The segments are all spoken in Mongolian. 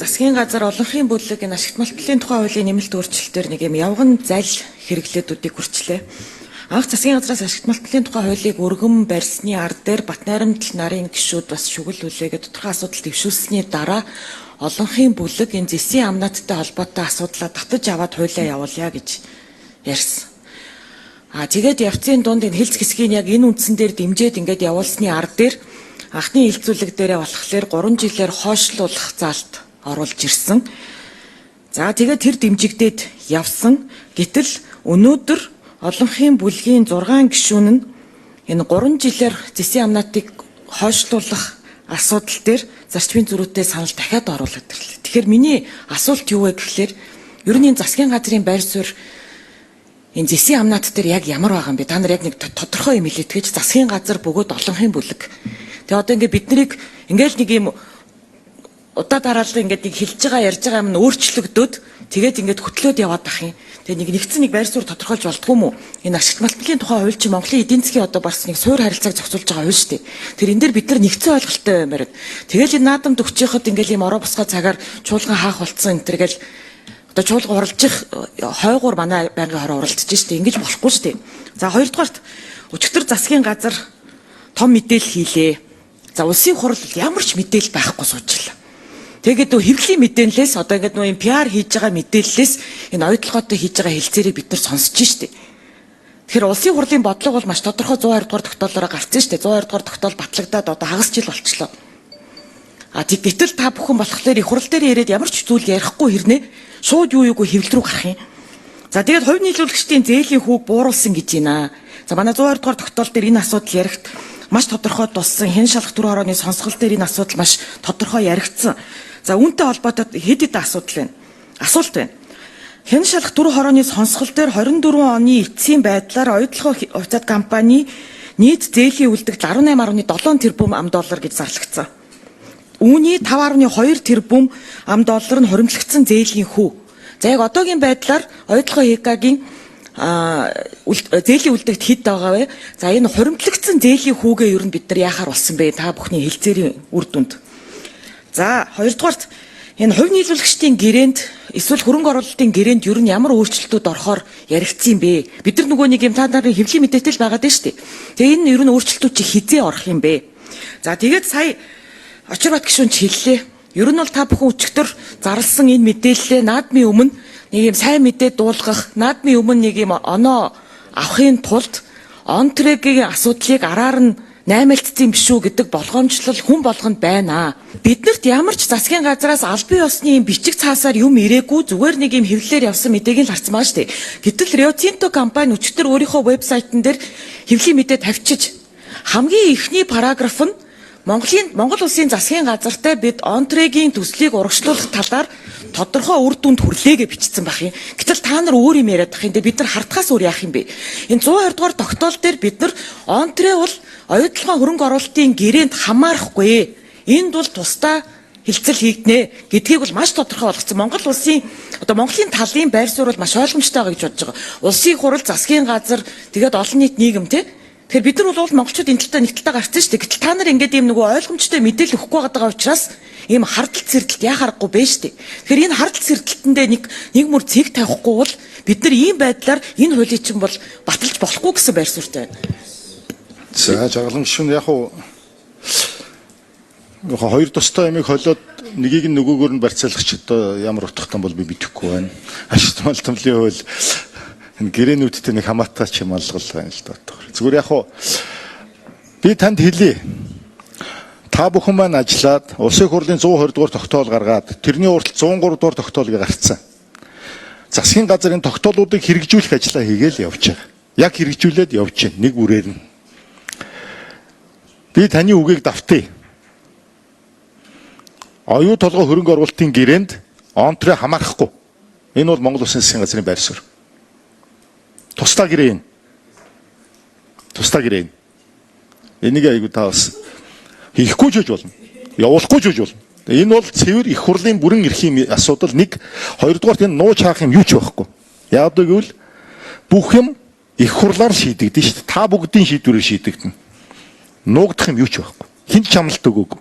Засгийн газар олонхын бүлэг энэ ашигт малтлалын тухай хуулийн нэмэлт өөрчлөлтөөр нэг юм явган зал хэрэглээдүүдийг хүрчлээ. Анх засгийн газраас ашигт малтлалын тухай хуулийг өргөм барьсны ар дээр Батнайрамдал нарын гишүүд бас шүгэл хүлээгээд тодорхой асуудал дэвшүүлсэний дараа олонхын бүлэг энэ зэсийн амнааттай холбоотой асуудлаа татаж аваад хуулиа явуулъя гэж ярьсан. Тэгээд явцын дунд энэ хэлц хэсгийг яг энэ үндсэн дээр дэмжиж ингээд явуулсны ар дээр анхны хилцүүлэг дээрээ болохоор 3 жилээр хойшлуулах заалт оруулж ирсэн. За тэгээд тэр дэмжигдээд явсан. Гэтэл өнөөдөр олонхын бүлгийн 6 гишүүн нь энэ 3 жилээр зэсийн амнаатыг хойшлуулах асуудал дээр зарчмын зөрүүтэй санал дахиад оруулаад ирлээ. Тэгэхээр миний асуулт юу вэ гэхлээр ер нь энэ засгийн газрын байр суурь энэ зэсийн амнаат дээр яг ямар байгаа юм бэ? Та нар яг нэг тодорхой юм хэлээдгэж засгийн газар бөгөөд олонхын бүлэг. Тэгээ одоо ингээд бид нарыг ингээд нэг юм удаа дараалал ингээд нэг хэлж байгаа ярьж байгаа юм нь өөрчлөгдөөд тэгээд ингээд хөтлөөд яваад ах юм. Тэгээ нэгцэн нэг байр суурь тодорхойлж болдгоо мó? Энэ ашигт малтлалын тухай хууль чи Монголын эдийн засгийн одоо бас нэг суур харилцааг зохицуулж байгаа хууль шүү дээ. Тэр энэ дээр бид нар нэгцэн ойлголттой баймаар. Тэгэл энэ наадамд өгчөөхэд ингээд юм ороо босгоо цагаар чуулган хаах болцсон энэ тэргээл одоо чуулга уралжих хойгуур манай байнгын хороо уралдаж штэ ингэж болохгүй штэ. За хоёрдугаарт өчигдөр засгийн газар том мэдээлэл хийлээ. За улсын хурал ямар ч мэдээлэл байхгүй суучлаа. Тэгээд хэвлэлийн мэдээллээс одоо ингээд нөө PR хийж байгаа мэдээллээс энэ ойдлогоотой хийж байгаа хэлцээрийг бид нар сонсож штэ. Тэгэхээр улсын хурлын бодлого бол маш тодорхой 120 дугаар тогтоолоороо гарсан штэ. 120 дугаар тогтоол батлагдаад одоо хагас жил болчихлоо. Гэтэл та бүхэн болохоор их хурал дээр ирээд ямар ч зүйл ярихгүй хэрнээ шууд юу юугүй хэвлэл рүү гарах юм. За тэгээд хувь нийлүүлэгчдийн зээлийн хүүг бууруулсан гэж байна. За манай 120 дугаар тогтоол дээр энэ асуудал яригт маш тодорхой туссан. Хэн шалах түр хорооны сонсгол дээр энэ асуудал маш тодорхой яригдсан. За үүнтэй холбоотой хэд хэдэн асуудал байна. Асуулт байна. Хэн шалах түр хорооны сонсгол дээр 24 оны эцсийн байдлаар оюутлогын хувьцаат компани нийт зээлийн үлдэгт 18.7 тэрбум $, гэж зарлагдсан. Үүний 5.2 тэрбум $, нь хуримтлагдсан зээлийн хүү. За яг одоогийн байдлаар оюутлогын ХК-гийн зээлийн үлдэгт хэд байгаа вэ? За энэ хуримтлагдсан зээлийн хүүгээ ер нь бид нар яахаар болсон бэ? Та бүхний хэлцээрийн үр дүнд. За хоёрдугаарт энэ хувь нийлүүлэгчдийн гэрээнд эсвэл хөрөнгө оруулалтын гэрээнд ер нь ямар өөрчлөлтүүд орохоор яригдсан юм бэ? Бид нар нөгөө нэг юм та нарын хэвлэлийн мэдээлэл байгаад байна шүү дээ. Тэгээ энэ ер нь өөрчлөлтүүд чи хизээ орох юм бэ? За тэгээд сая Очирбат гишүүн хэллээ. Ер нь бол та бүхэн өчигдөр зарласан энэ мэдээлэлээ наадмын өмнө нэг юм сайн мэдээ дуулгах, наадмын өмнө нэг юм оноо авахын тулд онтрэгийн асуудлыг араар нь наймаалтсан биш үү гэдэг болгоомжлол хүн болгонд байна. Биднэрт ямар ч засгийн газраас албан ёсны юм бичиг цаасаар юм ирээгүй зүгээр нэг юм хэвлэлээр явсан мэдээг л харсан маа штэ. Гэтэл Rio Tinto компани өчигдөр өөрийнхөө вебсайтн дээр хэвлэлийн мэдээ тавьчиж хамгийн ихний параграф нь Монгол улсын засгийн газартай бид онтрэгийн төслийг урагшлуулах талаар тодорхой үр дүнд хүрлээгээ бичсэн байх юм. Гэтэл та нар өөр юм яриад байх юм. Бид нар хартахаас өөр яах юм бэ? Энэ 120 дугаар тогтоол дээр бид нар онтрэ бол оюутлогын хөрөнгө оруулалтын гэрээнд хамаарахгүй. Энд бол тусдаа хилцэл хийгднэ гэдгийг бол маш тодорхой болгоцсон. Монгол улсын одоо Монголын талын байр суурь бол маш ойлгомжтой байгаа гэж бодож байгаа. Улсын хурал, засгийн газар, тэгээд олон нийт нийгэм те. Тэгэхээр бид нар бол монголчууд энэ талтай нэг талтай гарцсан шүү дээ. Гэтэл та нар ингээд ийм нөгөө ойлгомжтой мэдээлэл өгөхгүй байгаа учраас ийм хардтал цэрдэлт яа харахгүй бэ шүү дээ. Тэгэхээр энэ хардтал цэрдэлтэндээ нэг мөр цэг тавихгүй бол бид нар ийм байдлаар энэ хуулийг чинь бол баталж болохгүй гэсэн байр суурьтай байна. За жаргалан гишүүн яг хоёр тустай ямиг холиод нэгийг нь нөгөөгөөр нь барьцаалагч одоо ямар утгатай бол би мэдэхгүй байна. Ашигт малтмлын хууль гэрээнүүдтэй нэг хамаатай ч юм алгал байна л даа. Зүгээр яг би танд хэлье. Та бүхэн маань ажиллаад улсын хурлын 120 дугаар тогтоол гаргаад тэрний уралд 103 дугаар тогтоолыг гаргацсан. Засгийн газар энэ тогтоолуудыг хэрэгжүүлэх ажлаа хийгээл явж байгаа. Яг хэрэгжүүлээд явж байна. Нэг үрээр нь. Би таны үгийг давтъя. Оюу толгой хөрөнгө оруулалтын гэрээнд онтрэ хамаарахгүй. Энэ бол Монгол Улсын засгийн газрын байр суурь. Тусдаа гэрээ. Энийг айгуу та бас хийхгүй ч гэж болно. Явуулахгүй ч гэж болно. Энэ бол цэвэр их хурлын бүрэн эрхийн асуудал. Нэг хоёрдугаарт энэ нууж хаах юм юу ч байхгүй. Яг гэвэл бүх юм их хурлаар шийдэгдэн шүү дээ. Та бүгдийн шийдвэрээр шийдэгдэн. Нуугдах юм юу ч байхгүй. Хинч хамлалт өгөөгүй.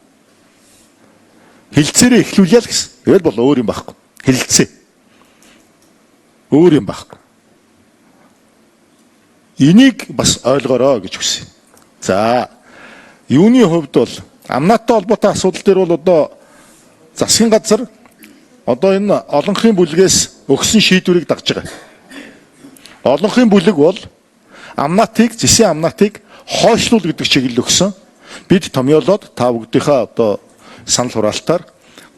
Хилцээрээ эхлүүлъя л гэсэн. Тэгэл бол өөр юм байхгүй. Хилцээ. Өөр юм байхгүй. Энийг бас ойлгоорой гэж хүсье. За, юуны хувьд бол амнаатай холбоотой асуудал дээр бол одоо засгийн газар одоо энэ олонхын бүлгээс өгсөн шийдвэрийг дагж байгаа. Олонхын бүлэг бол амнаатыг, зэсийн амнаатыг хойшлуул гэдэг чиглэл өгсөн. Бид томьёолоод та бүгдийнхээ одоо санал хураалтаар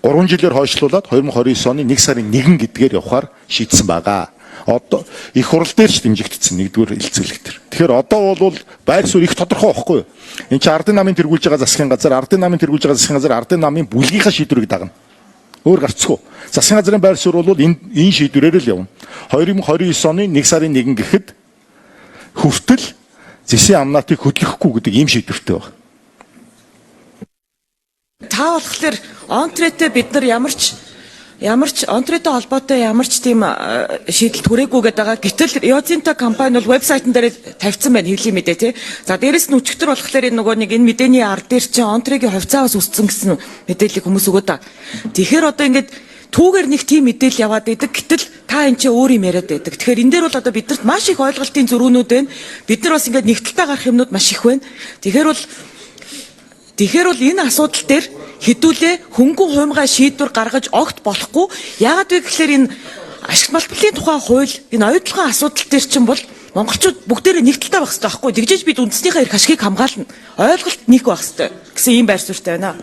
3 жилээр хойшлуулад 2029 оны 1 сарын 1 гэдгээр явахаар шийдсэн байгаа. Одоо их хурал дээр ч дэмжигдсэн нэгдүгээр хэлцүүлэг төр. Тэгэхээр одоо бол байр суурь их тодорхой байхгүй юу? Энд чинь ардын намын тэргүүлж байгаа засгийн газар, ардын намын тэргүүлж байгаа засгийн газар, ардын намын бүлгийнхаа шийдвэрийг дагна. Өөр гарцгүй. Засгийн газрын байр суурь бол энэ шийдвэрээр л явна. 2029 оны 1 сарын 1 гэхэд хүртэл зэсийн амнаатыг хөдлөхгүй гэдэг ийм шийдвэртэй байна. Та болохоор онтрэтэй бид нар ямар ч онтрэтэй холбоотой ямар ч тийм шийдэл түрээгүй гэдэг байгаа. Гэтэл Rio Tinto компани бол вебсайтн дээр тавьсан байна хэвлэлийн мэдээ тий. За дээрэс нь өчигдөр болохоор энэ нөгөө нэг энэ мэдээний ард дээр чинь онтрэгийн хувьцаавас үсцэн гэсэн мэдээллийг хүмүүс өгöd та. Тэгэхээр одоо ингээд түүгээр нэг тийм мэдээлэл яваад идэг. Гэтэл та энэ чинь өөр юм яриад байдаг. Тэгэхээр энэ дээр бол одоо биднэрт маш их ойлголтын зөрүүнүүд байна. Бид нар бас ингээд нэгдэлтэй гарах юмнууд маш их байна. Тэгэхээр бол энэ асуудал дээр хэдүүлээ хөнгөн хуймгай шийдвэр гаргаж огт болохгүй. Яагаад вэ гэхээр энэ ашигт малбарлын тухай хууль энэ оюутлогын асуудал дээр чинь бол монголчууд бүгдээрээ нэгдэлтэй байх хэрэгтэй байхгүй. Тэгжээж бид үндэснийхээ эрх ашигыг хамгаална. Ойлголт нэг байх хэрэгтэй гэсэн ийм байр суурьтай байна.